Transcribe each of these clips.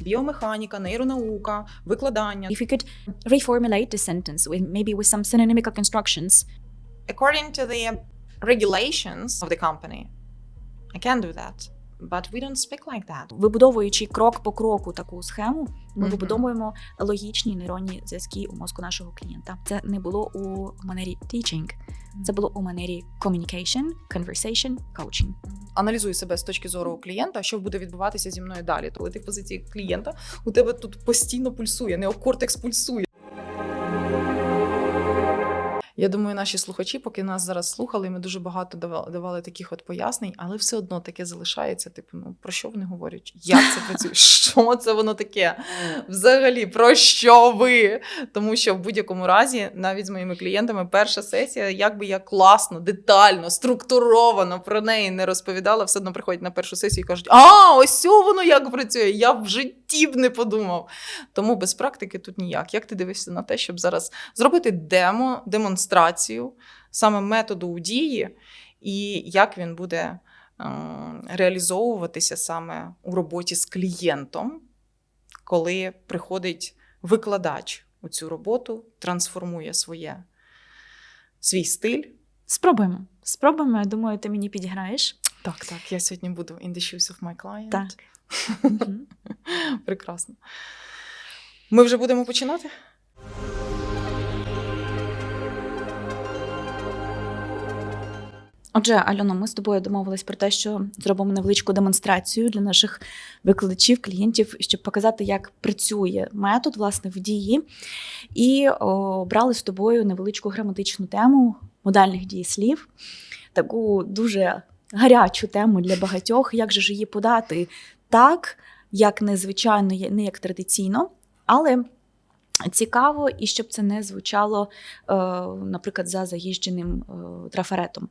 біомеханіка, нейронаука, викладання. If you could reformulate the sentence with some synonymical constructions. According to the regulations of the company, I can do that. But we don't speak like that. Вибудовуючи крок по кроку таку схему, ми вибудовуємо логічні нейронні зв'язки у мозку нашого клієнта. Це не було у манері teaching, це було у манері communication, conversation, coaching. Аналізуй себе з точки зору клієнта, що буде відбуватися зі мною далі. Коли ти в позиції клієнта, у тебе тут постійно пульсує, неокортекс пульсує. Я думаю, наші слухачі, поки нас зараз слухали, ми дуже багато давали таких от пояснень, але все одно таке залишається, типу, про що вони говорять? Як це працює? Що це воно таке? Взагалі, про що ви? Тому що в будь-якому разі, навіть з моїми клієнтами, перша сесія, як би я класно, детально, структуровано про неї не розповідала, все одно приходять на першу сесію і кажуть, ось воно як працює, я в житті б не подумав. Тому без практики тут ніяк. Як ти дивишся на те, щоб зараз зробити демонстрацію саме методу у дії і як він буде реалізовуватися саме у роботі з клієнтом, коли приходить викладач у цю роботу, трансформує свій стиль. Спробуємо, я думаю, ти мені підіграєш. Так, я сьогодні буду in the shoes of my client. Так. Прекрасно. Ми вже будемо починати? Отже, Альона, ми з тобою домовились про те, що зробимо невеличку демонстрацію для наших викладачів, клієнтів, щоб показати, як працює метод, власне, в дії. І обрали з тобою невеличку граматичну тему модальних дієслів, таку дуже гарячу тему для багатьох, як же ж її подати так, як незвичайно, не як традиційно, але цікаво, і щоб це не звучало, наприклад, за заїждженим трафаретом.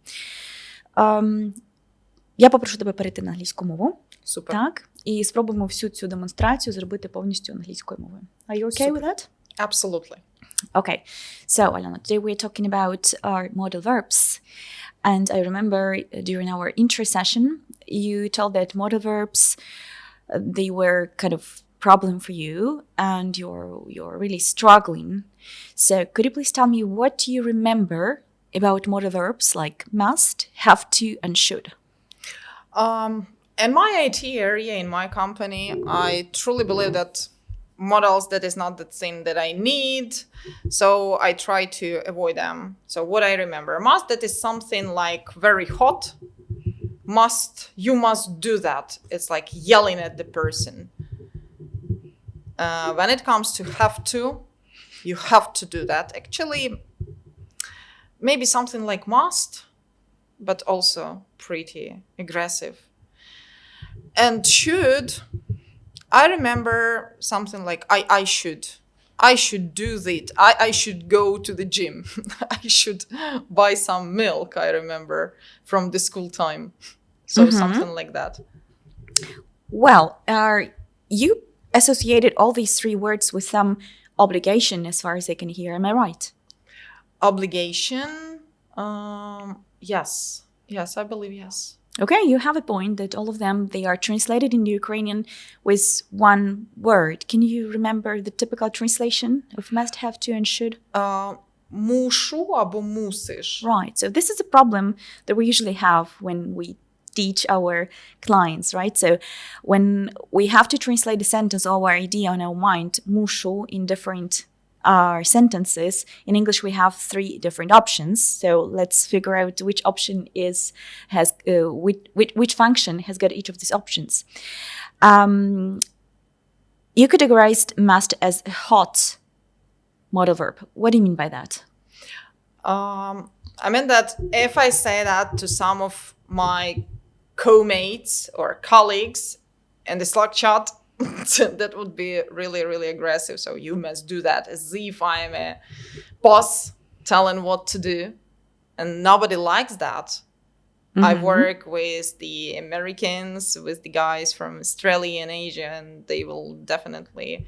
Я попрошу тебе перейти на англійську мову. Супер. Так, і спробуємо всю цю демонстрацію зробити повністю англійською мовою. Are you okay with that? Absolutely. Okay. So, Альона, today we're talking about our modal verbs. And I remember during our intro session, you told that modal verbs, they were kind of problem for you and you're really struggling. So could you please tell me what you remember about modal verbs like must, have to, and should? In my IT area, in my company, I truly believe that models, that is not the thing that I need. So I try to avoid them. So what I remember, must, that is something like very hot. Must, you must do that. It's like yelling at the person. When it comes to have to, you have to do that. Actually, maybe something like must, but also pretty aggressive. And should, I remember something like I should do that. I should go to the gym. I should buy some milk, I remember, from the school time. So something like that. Well, you associated all these three words with some obligation as far as I can hear. Am I right? Obligation? Yes. Yes, I believe yes. Okay, you have a point that all of them, they are translated into Ukrainian with one word. Can you remember the typical translation of must, have to, and should? Мушу або мусиш. Right, so this is a problem that we usually have when we teach our clients, right? So when we have to translate a sentence or our idea on our mind, muшу, in different sentences. In English, we have three different options. So let's figure out which option which function has got each of these options. You categorized must as a hot modal verb. What do you mean by that? I mean that if I say that to some of my co-mates or colleagues in the Slack chat, that would be really, really aggressive. So you must do that as if I'm a boss telling what to do. And nobody likes that. I work with the Americans, with the guys from Australia and Asia, and they will definitely,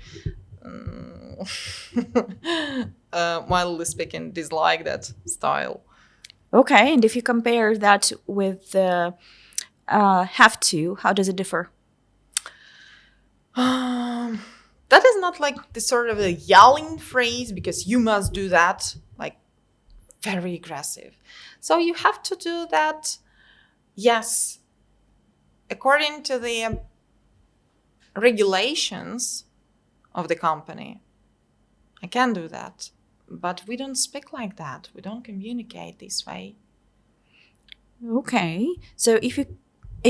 mildly speaking, dislike that style. Okay, and if you compare that with have to, how does it differ? not like the sort of a yelling phrase because you must do that, like very aggressive. So you have to do that, yes, according to the regulations of the company. I can do that, but we don't speak like that. We don't communicate this way. Okay. So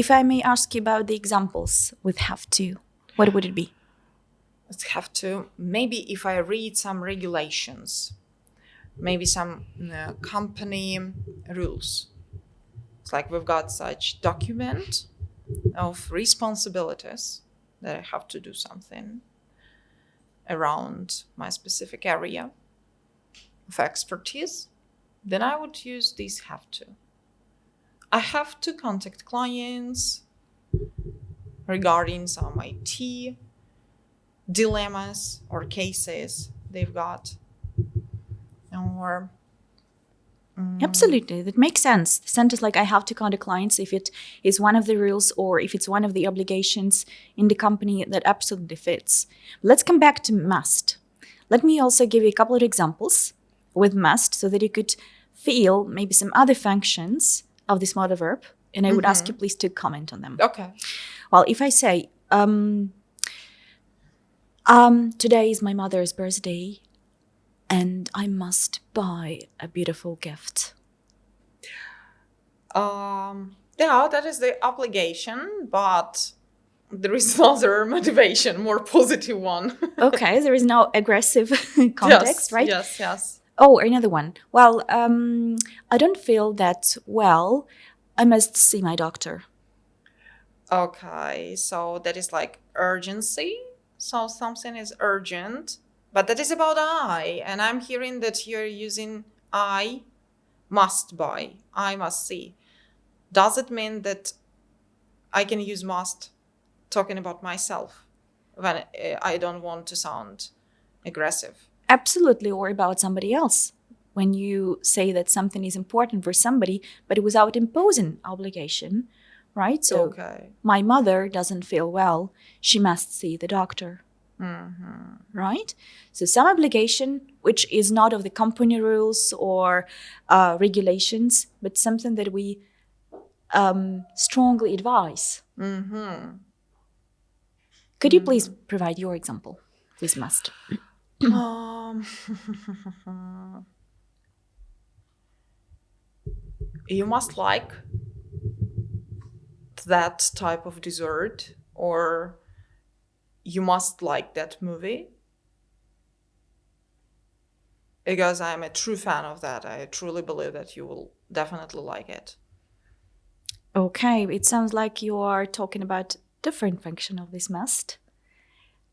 if I may ask you about the examples with have to, what would it be? Let's have to, maybe if I read some regulations, maybe some company rules. It's like we've got such document of responsibilities that I have to do something around my specific area of expertise, then I would use this have to. I have to contact clients regarding some IT dilemmas or cases they've got. Or Absolutely, that makes sense. The sentence like I have to contact clients, if it is one of the rules or if it's one of the obligations in the company, that absolutely fits. Let's come back to must. Let me also give you a couple of examples with must so that you could feel maybe some other functions of this modal verb, and I would ask you please to comment on them. Okay. Well, if I say, today is my mother's birthday, and I must buy a beautiful gift. Yeah, that is the obligation, but there is another motivation, more positive one. Okay, there is no aggressive context, yes, right? Yes. Oh, another one. Well, I don't feel that well. I must see my doctor. Okay, so that is like urgency. So something is urgent. But that is about I, and I'm hearing that you're using I must buy, I must see. Does it mean that I can use must talking about myself when I don't want to sound aggressive? Absolutely, or about somebody else. When you say that something is important for somebody, but without imposing obligation, right? So Okay. My mother doesn't feel well. She must see the doctor. Mm-hmm. Right? So some obligation, which is not of the company rules or regulations, but something that we strongly advise. Mm-hmm. Could you please provide your example with must? You must like that type of dessert, or you must like that movie, because I'm a true fan of that. I truly believe that you will definitely like it. Okay, it sounds like you are talking about different function of this must,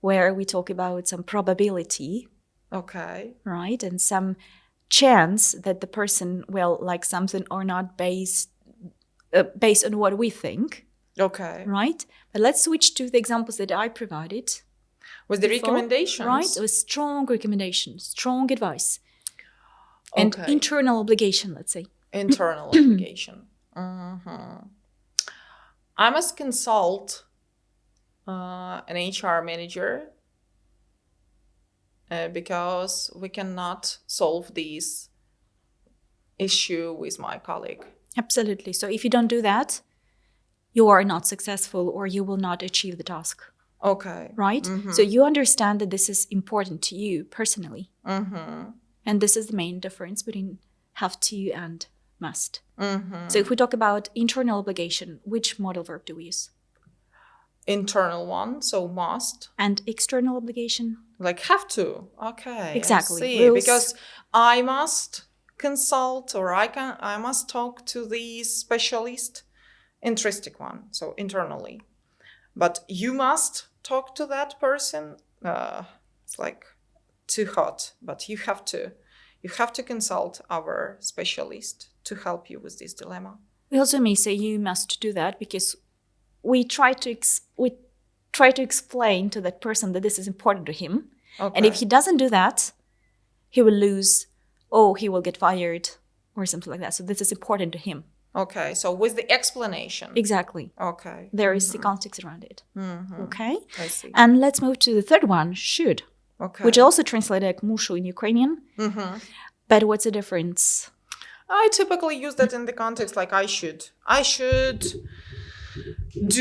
where we talk about some probability, Okay. right? And some chance that the person will like something or not based on what we think. Okay. Right? But let's switch to the examples that I provided. With the before, recommendations. Right? With strong recommendations, strong advice. And Okay. internal obligation, let's say. Internal obligation. Mm-hmm. I must consult an HR manager because we cannot solve this issue with my colleague. Absolutely. So if you don't do that, you are not successful or you will not achieve the task. Okay. Right? Mm-hmm. So you understand that this is important to you personally. Mm-hmm. And this is the main difference between have to and must. Mm-hmm. So if we talk about internal obligation, which modal verb do we use? Internal one, so must. And external obligation? Like have to. Okay. Exactly. I see. Rules. Because I must consult, or I must talk to the specialist, intrinsic one, so internally. But you must talk to that person. It's like too hot, but you have to consult our specialist to help you with this dilemma. We also may say you must do that because we try to explain to that person that this is important to him. Okay. And if he doesn't do that, he will lose, he will get fired or something like that. So this is important to him. Okay, so with the explanation. Exactly. Okay. There is the context around it. Mm-hmm. Okay. I see. And let's move to the third one, should. Okay. which also translated like мушу in Ukrainian. Mm-hmm. But what's the difference? I typically use that in the context like I should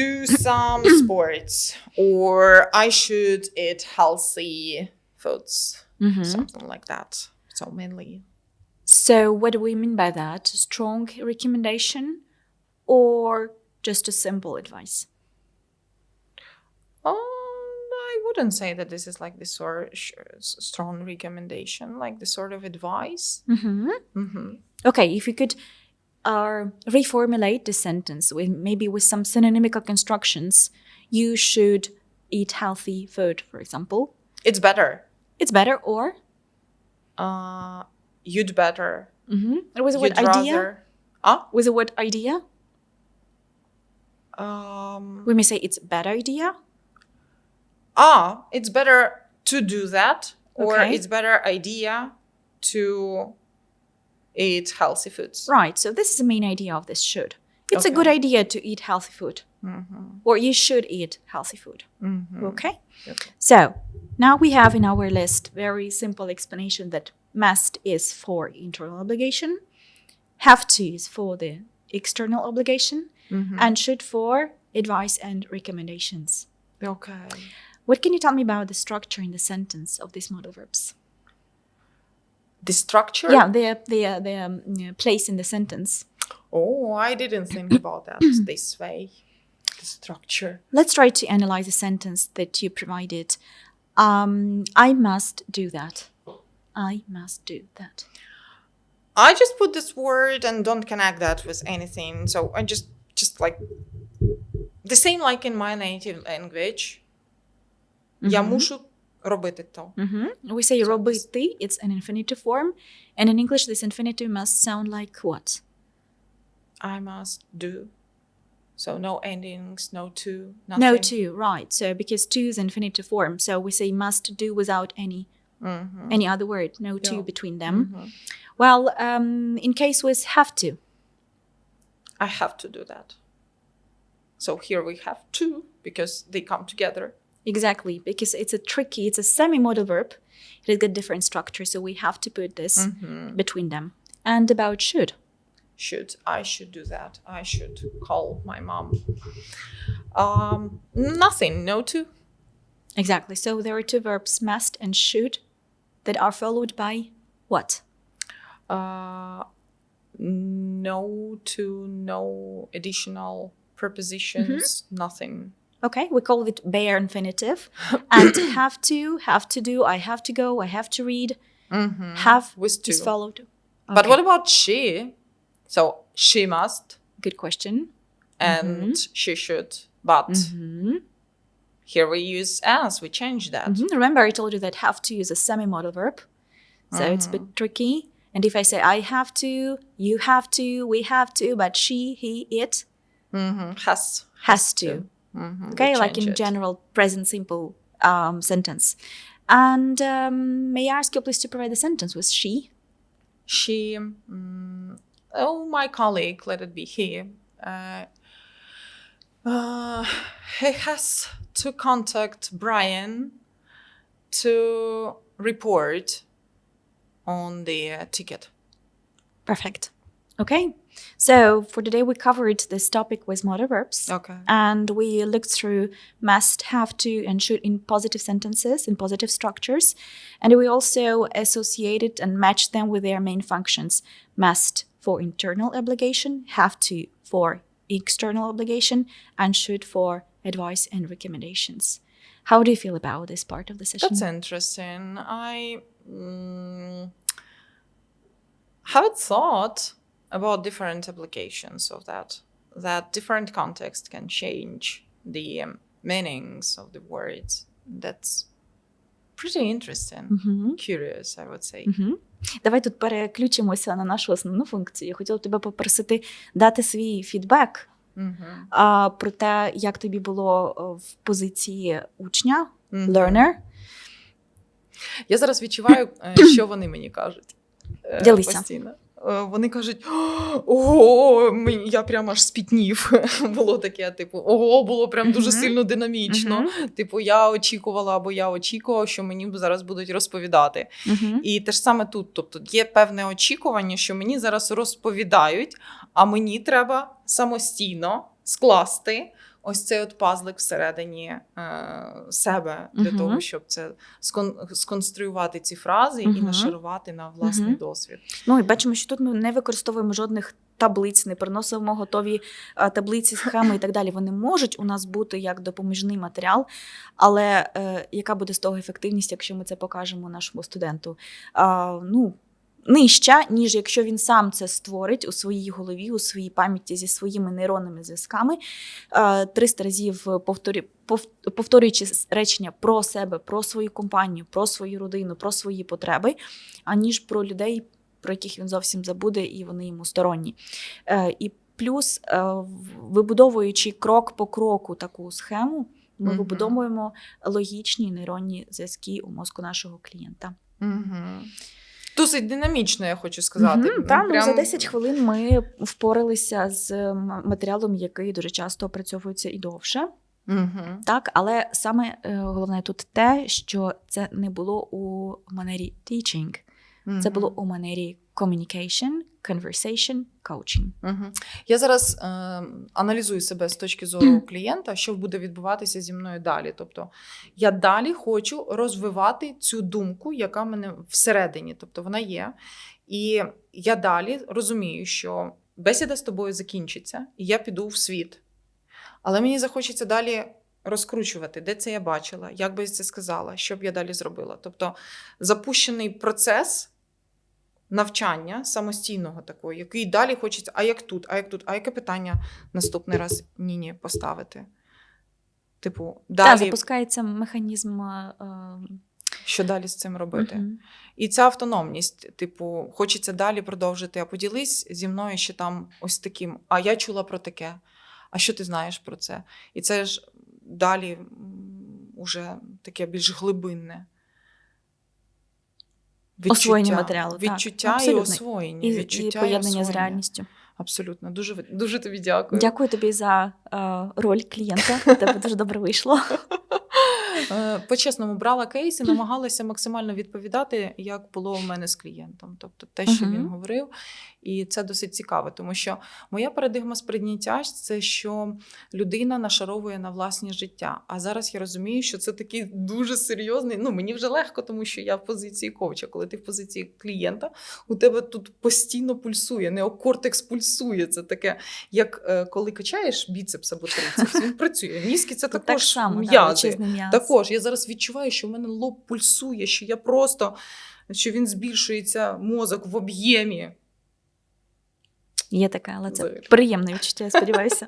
do some sports, or I should eat healthy foods, something like that. So mainly. So what do we mean by that? Strong recommendation or just a simple advice? I wouldn't say that this is like the sort strong recommendation, like the sort of advice. Okay, if you could reformulate the sentence with maybe with some synonymical constructions, you should eat healthy food, for example. It's better. It's better, or you'd better. Was the word You'd idea? rather. Was the word idea? We may say it's a better idea. It's better to do that, or Okay. it's better idea to eat healthy foods. Right, so this is the main idea of this should. It's a Okay. good idea to eat healthy food. Or you should eat healthy food. Okay? Okay. So, now we have in our list very simple explanation that must is for internal obligation, have to is for the external obligation, and should for advice and recommendations. Okay. What can you tell me about the structure in the sentence of these modal verbs? The structure? Yeah, their place in the sentence. Oh, I didn't think about that this way. The structure. Let's try to analyze the sentence that you provided. I must do that. I must do that. I just put this word and don't connect that with anything. So I just like the same like in my native language. Я мушу робити то. We say робити, it's an infinitive form. And in English, this infinitive must sound like what? I must do. So no endings, no to, nothing. No to, right. So because to is infinitive form. So we say must do without any other word. No to Yeah. between them. Well, in case with have to. I have to do that. So here we have to because they come together. Exactly, because it's a semi-modal verb. It has got different structure, so we have to put this between them. And about should. I should do that. I should call my mom. Nothing, no to. Exactly. So there are two verbs, must and should, that are followed by what? No to, no additional prepositions, nothing. Okay, we call it bare infinitive. And have to do, I have to go, I have to read. Have with to. is followed. But Okay. what about she? So she must Good question. and she should. But here we use as, we change that. Remember I told you that have to is a semi-modal verb. So it's a bit tricky. And if I say I have to, you have to, we have to, but she, he, it has to. Okay, like in general present simple sentence. And may I ask you please to provide the sentence with she? She, my colleague, let it be he. He has to contact Brian to report on the ticket. Perfect. Okay. So for today we covered this topic with modal verbs. Okay. And we looked through must, have to, and should in positive sentences, in positive structures. And we also associated and matched them with their main functions. Must for internal obligation, have to for external obligation, and should for advice and recommendations. How do you feel about this part of the session? That's interesting. I haven't thought about different applications of that different context can change the meanings of the words. That's pretty interesting. Curious, I would say. Давай тут переключимося на нашу основну функцію. Я хотіла тебе попросити дати свій фідбек про те, як тобі було в позиції учня, learner. Я зараз відчуваю, що вони мені кажуть. Ділися. Постійно. вони кажуть, ого, я прямо аж спітнів. Було таке, типу, ого, було прям дуже сильно динамічно. Типу, я очікувала або я очікував, що мені зараз будуть розповідати. І те ж саме тут, тобто є певне очікування, що мені зараз розповідають, а мені треба самостійно скласти ось цей от пазлик всередині себе для того, щоб це сконструювати ці фрази і нашарувати на власний досвід. Ну і бачимо, що тут ми не використовуємо жодних таблиць, не приносимо готові таблиці, схеми і так далі. Вони можуть у нас бути як допоміжний матеріал, але яка буде з того ефективність, якщо ми це покажемо нашому студенту? Нижча, ніж якщо він сам це створить у своїй голові, у своїй пам'яті зі своїми нейронними зв'язками, 300 разів повторюючи речення про себе, про свою компанію, про свою родину, про свої потреби, аніж про людей, про яких він зовсім забуде, і вони йому сторонні. І плюс, вибудовуючи крок по кроку таку схему, ми вибудовуємо логічні нейронні зв'язки у мозку нашого клієнта. Досить динамічно, я хочу сказати. За 10 хвилин ми впоралися з матеріалом, який дуже часто опрацьовується і довше. Так, але саме головне тут те, що це не було у манері teaching. Це було у манері communication, conversation, coaching. Я зараз аналізую себе з точки зору клієнта, що буде відбуватися зі мною далі. Тобто я далі хочу розвивати цю думку, яка в мене всередині. Тобто вона є. І я далі розумію, що бесіда з тобою закінчиться, і я піду в світ. Але мені захочеться далі розкручувати, де це я бачила, як би я це сказала, що б я далі зробила. Тобто запущений процес навчання самостійного такого, який далі хочеться, а як тут, а яке питання наступний раз Ніні поставити? Типу, далі... запускається механізм... Що далі з цим робити? І ця автономність, типу, хочеться далі продовжити, а поділись зі мною ще там ось таким, а я чула про таке, а що ти знаєш про це? І це ж далі уже таке більш глибинне. Освоєння матеріалу. Відчуття і освоєння. І поєднання з реальністю. Абсолютно. Дуже, дуже тобі дякую. Дякую тобі за роль клієнта. Тебе дуже добре вийшло. По-чесному, брала кейс і намагалася максимально відповідати, як було у мене з клієнтом. Тобто те, що він говорив. І це досить цікаво, тому що моя парадигма сприйняття – це, що людина нашаровує на власне життя. А зараз я розумію, що це такий дуже серйозний, мені вже легко, тому що я в позиції коуча. Коли ти в позиції клієнта, у тебе тут постійно пульсує, неокортекс пульсує. Це таке, як коли качаєш біцепс або трицепс, він працює. Мізки – це також м'язи. Також я зараз відчуваю, що в мене лоб пульсує, що я просто, що він збільшується, мозок в об'ємі. Є таке, але це приємне відчуття, я сподіваюся.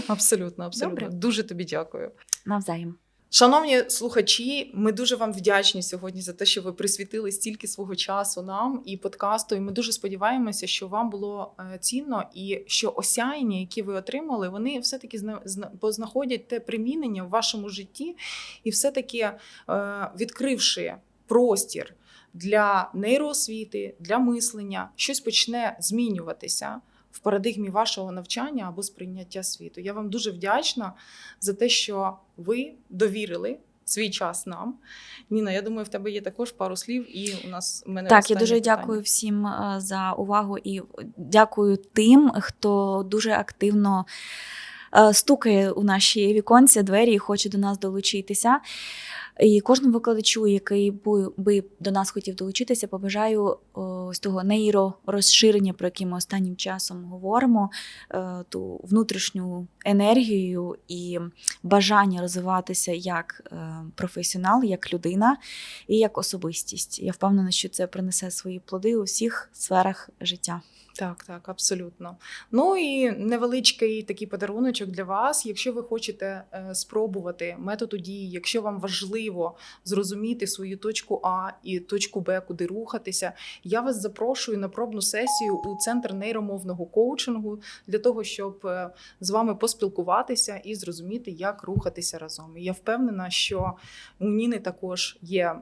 Абсолютно. Добре. Дуже тобі дякую. Навзаєм. Шановні слухачі, ми дуже вам вдячні сьогодні за те, що ви присвятили стільки свого часу нам і подкасту. І ми дуже сподіваємося, що вам було цінно і що осяяння, які ви отримали, вони все-таки познаходять те примінення в вашому житті і все-таки відкривши простір для нейроосвіти, для мислення, щось почне змінюватися в парадигмі вашого навчання або сприйняття світу. Я вам дуже вдячна за те, що ви довірили свій час нам. Ніна, я думаю, в тебе є також пару слів, і у мене так, я дуже дякую всім за увагу і дякую тим, хто дуже активно стукає у наші віконці, двері і хоче до нас долучитися. І кожному викладачу, який би до нас хотів долучитися, побажаю ось того нейророзширення, про яке ми останнім часом говоримо, ту внутрішню енергію і бажання розвиватися як професіонал, як людина і як особистість. Я впевнена, що це принесе свої плоди у всіх сферах життя. Так, абсолютно. Ну і невеличкий такий подаруночок для вас. Якщо ви хочете спробувати метод дії, якщо вам важливо зрозуміти свою точку А і точку Б, куди рухатися, я вас запрошую на пробну сесію у Центр нейромовного коучингу для того, щоб з вами поспілкуватися і зрозуміти, як рухатися разом. І я впевнена, що у Ніни також є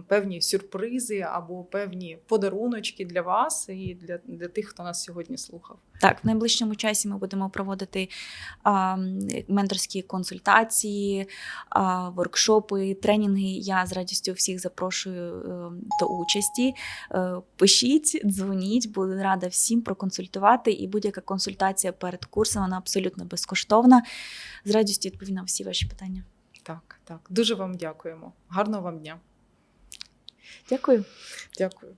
певні сюрпризи або певні подаруночки для вас і для тих, хто нас сьогодні слухав. Так, в найближчому часі ми будемо проводити менторські консультації, воркшопи, тренінги. Я з радістю всіх запрошую до участі. Пишіть, дзвоніть, буду рада всім проконсультувати. І будь-яка консультація перед курсом, вона абсолютно безкоштовна. З радістю відповім на всі ваші питання. Так. Дуже вам дякуємо. Гарного вам дня. Дякую. Дякую.